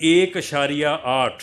1.8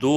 2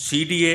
CDA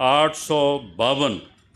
852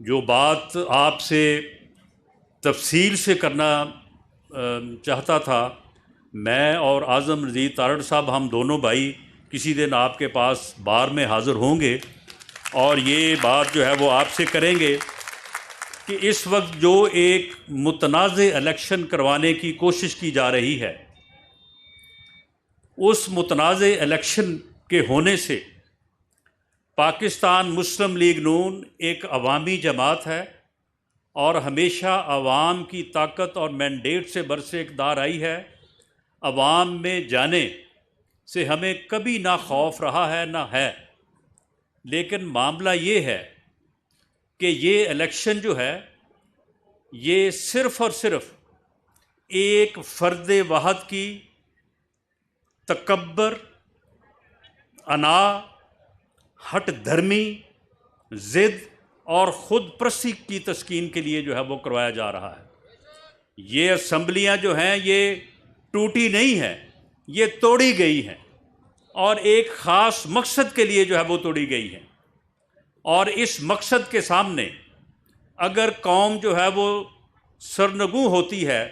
جو بات آپ سے تفصیل سے کرنا چاہتا تھا، میں اور اعظم رضید تارڑ صاحب ہم دونوں بھائی کسی دن آپ کے پاس بار میں حاضر ہوں گے اور یہ بات جو ہے وہ آپ سے کریں گے کہ اس وقت جو ایک متنازع الیکشن کروانے کی کوشش کی جا رہی ہے، اس متنازع الیکشن کے ہونے سے پاکستان مسلم لیگ نون ایک عوامی جماعت ہے اور ہمیشہ عوام کی طاقت اور مینڈیٹ سے برسر اقتدار آئی ہے۔ عوام میں جانے سے ہمیں کبھی نہ خوف رہا ہے نہ ہے، لیکن معاملہ یہ ہے کہ یہ الیکشن جو ہے یہ صرف اور صرف ایک فرد واحد کی تکبر، انا، ہٹ دھرمی، ضد اور خود پرستی کی تسکین کے لیے جو ہے وہ کروایا جا رہا ہے۔ یہ اسمبلیاں جو ہیں یہ ٹوٹی نہیں ہیں، یہ توڑی گئی ہیں اور ایک خاص مقصد کے لیے جو ہے وہ توڑی گئی ہیں، اور اس مقصد کے سامنے اگر قوم جو ہے وہ سرنگوں ہوتی ہے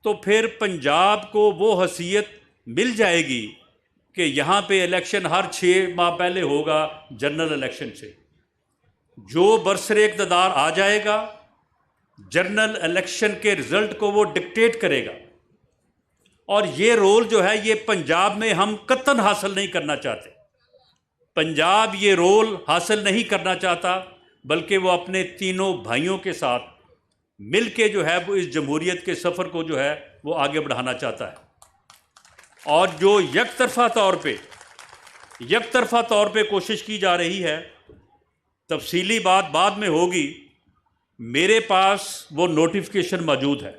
تو پھر پنجاب کو وہ حیثیت مل جائے گی کہ یہاں پہ الیکشن ہر 6 ماہ پہلے ہوگا جنرل الیکشن سے۔ جو برسر اقتدار آ جائے گا جنرل الیکشن کے رزلٹ کو وہ ڈکٹیٹ کرے گا، اور یہ رول جو ہے یہ پنجاب میں ہم قطعاً حاصل نہیں کرنا چاہتے۔ پنجاب یہ رول حاصل نہیں کرنا چاہتا، بلکہ وہ اپنے تینوں بھائیوں کے ساتھ مل کے جو ہے وہ اس جمہوریت کے سفر کو جو ہے وہ آگے بڑھانا چاہتا ہے۔ اور جو یک طرفہ طور پہ کوشش کی جا رہی ہے، تفصیلی بات بعد میں ہوگی، میرے پاس وہ نوٹیفیکیشن موجود ہے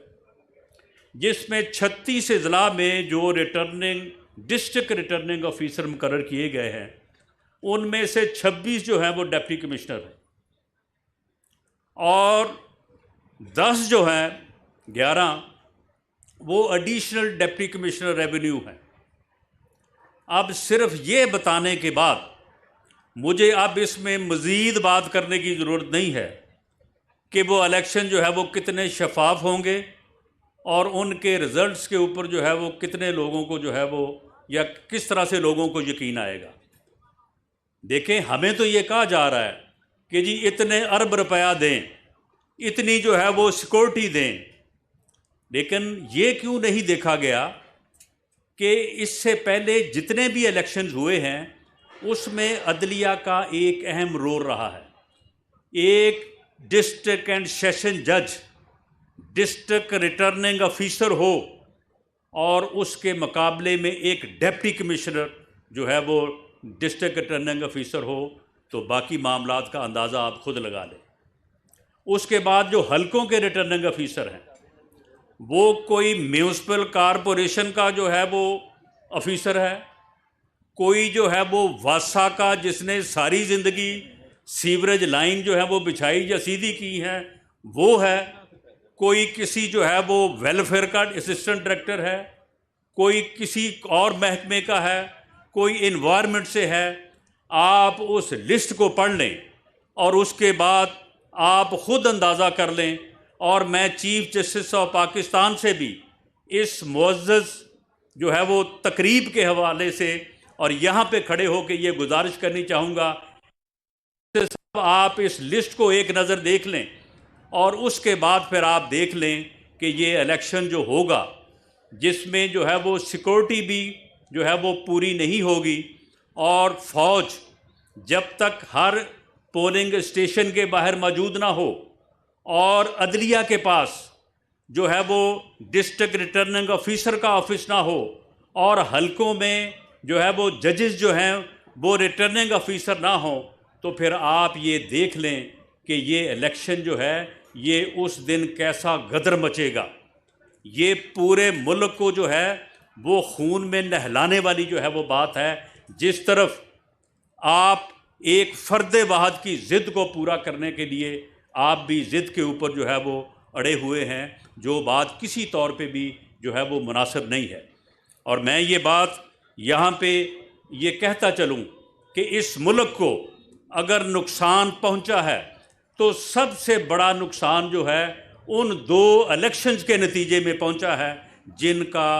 جس میں 36 اضلاع میں جو ڈسٹرکٹ ریٹرننگ آفیسر مقرر کیے گئے ہیں، ان میں سے 26 جو ہیں وہ ڈپٹی کمشنر ہیں اور 10 جو ہیں 11 وہ ایڈیشنل ڈپٹی کمشنر ریونیو ہیں۔ اب صرف یہ بتانے کے بعد مجھے اب اس میں مزید بات کرنے کی ضرورت نہیں ہے کہ وہ الیکشن جو ہے وہ کتنے شفاف ہوں گے اور ان کے رزلٹس کے اوپر جو ہے وہ کتنے لوگوں کو جو ہے وہ یا کس طرح سے لوگوں کو یقین آئے گا۔ دیکھیں، ہمیں تو یہ کہا جا رہا ہے کہ جی اتنے ارب روپیہ دیں، اتنی جو ہے وہ سیکورٹی دیں، لیکن یہ کیوں نہیں دیکھا گیا کہ اس سے پہلے جتنے بھی الیکشنز ہوئے ہیں اس میں عدلیہ کا ایک اہم رول رہا ہے۔ ایک ڈسٹرکٹ اینڈ سیشن جج ڈسٹرکٹ ریٹرننگ آفیسر ہو اور اس کے مقابلے میں ایک ڈپٹی کمشنر جو ہے وہ ڈسٹرکٹ ریٹرننگ آفیسر ہو، تو باقی معاملات کا اندازہ آپ خود لگا لیں۔ اس کے بعد جو حلقوں کے ریٹرننگ آفیسر ہیں وہ کوئی میونسپل کارپوریشن کا جو ہے وہ آفیسر ہے، کوئی جو ہے وہ واسا کا جس نے ساری زندگی سیوریج لائن جو ہے وہ بچھائی یا سیدھی کی ہے وہ ہے، کوئی کسی جو ہے وہ ویلفیئر کا اسسٹنٹ ڈائریکٹر ہے، کوئی کسی اور محکمے کا ہے، کوئی انوائرمنٹ سے ہے۔ آپ اس لسٹ کو پڑھ لیں اور اس کے بعد آپ خود اندازہ کر لیں، اور میں چیف جسٹس آف پاکستان سے بھی اس معزز جو ہے وہ تقریب کے حوالے سے اور یہاں پہ کھڑے ہو کے یہ گزارش کرنی چاہوں گا، آپ اس لسٹ کو ایک نظر دیکھ لیں اور اس کے بعد پھر آپ دیکھ لیں کہ یہ الیکشن جو ہوگا جس میں جو ہے وہ سیکورٹی بھی جو ہے وہ پوری نہیں ہوگی، اور فوج جب تک ہر پولنگ اسٹیشن کے باہر موجود نہ ہو اور عدلیہ کے پاس جو ہے وہ ڈسٹرکٹ ریٹرننگ آفیسر کا آفس نہ ہو اور حلقوں میں جو ہے وہ ججز جو ہیں وہ ریٹرننگ آفیسر نہ ہوں، تو پھر آپ یہ دیکھ لیں کہ یہ الیکشن جو ہے یہ اس دن کیسا غدر مچے گا۔ یہ پورے ملک کو جو ہے وہ خون میں نہلانے والی جو ہے وہ بات ہے۔ جس طرف آپ ایک فرد واحد کی ضد کو پورا کرنے کے لیے آپ بھی ضد کے اوپر جو ہے وہ اڑے ہوئے ہیں، جو بات کسی طور پہ بھی جو ہے وہ مناسب نہیں ہے۔ اور میں یہ بات یہاں پہ یہ کہتا چلوں کہ اس ملک کو اگر نقصان پہنچا ہے تو سب سے بڑا نقصان جو ہے ان 2 الیکشنز کے نتیجے میں پہنچا ہے، جن کا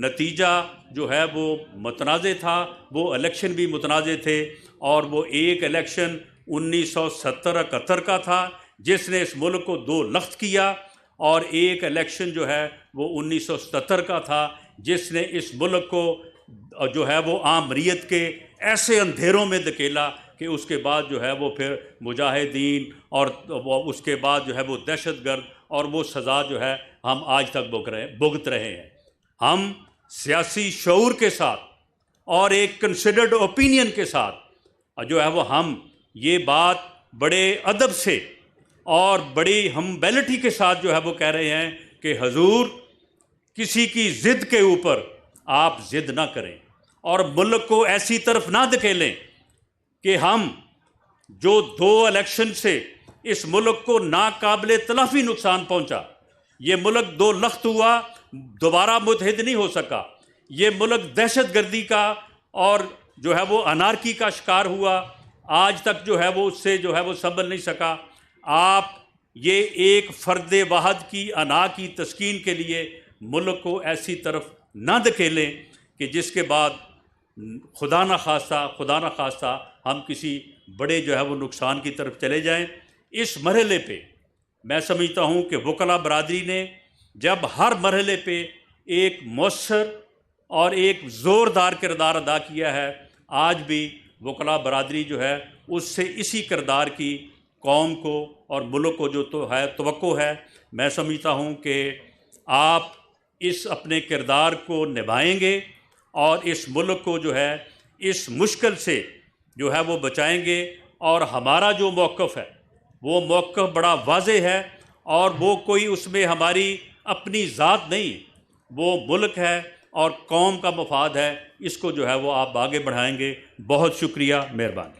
نتیجہ جو ہے وہ متنازع تھا، وہ الیکشن بھی متنازع تھے، اور وہ ایک الیکشن 1970-71 کا تھا جس نے اس ملک کو 2 لخت کیا، اور ایک الیکشن جو ہے وہ 1977 کا تھا جس نے اس ملک کو جو ہے وہ آمریت کے ایسے اندھیروں میں دھکیلا کہ اس کے بعد جو ہے وہ پھر مجاہدین اور اس کے بعد جو ہے وہ دہشت گرد، اور وہ سزا جو ہے ہم آج تک بھگت رہے ہیں۔ ہم سیاسی شعور کے ساتھ اور ایک کنسیڈرڈ اوپینین کے ساتھ جو ہے وہ ہم یہ بات بڑے ادب سے اور بڑی ہمبیلٹی کے ساتھ جو ہے وہ کہہ رہے ہیں کہ حضور کسی کی ضد کے اوپر آپ ضد نہ کریں اور ملک کو ایسی طرف نہ دھکیلیں کہ ہم جو 2 الیکشن سے اس ملک کو ناقابل تلافی نقصان پہنچا، یہ ملک 2 لخت ہوا، دوبارہ متحد نہیں ہو سکا، یہ ملک دہشت گردی کا اور جو ہے وہ انارکی کا شکار ہوا، آج تک جو ہے وہ اس سے جو ہے وہ سنبھل نہیں سکا۔ آپ یہ ایک فرد واحد کی انا کی تسکین کے لیے ملک کو ایسی طرف نہ دھکیلیں کہ جس کے بعد خدا نہ خواستہ ہم کسی بڑے جو ہے وہ نقصان کی طرف چلے جائیں۔ اس مرحلے پہ میں سمجھتا ہوں کہ وکلاء برادری نے جب ہر مرحلے پہ ایک مؤثر اور ایک زوردار کردار ادا کیا ہے، آج بھی وکلاء برادری جو ہے اس سے اسی کردار کی قوم کو اور ملک کو جو تو ہے توقع ہے۔ میں سمجھتا ہوں کہ آپ اس اپنے کردار کو نبھائیں گے اور اس ملک کو جو ہے اس مشکل سے جو ہے وہ بچائیں گے، اور ہمارا جو موقف ہے وہ موقف بڑا واضح ہے، اور وہ کوئی اس میں ہماری اپنی ذات نہیں، وہ ملک ہے اور قوم کا مفاد ہے، اس کو جو ہے وہ آپ آگے بڑھائیں گے۔ بہت شکریہ، مہربانی۔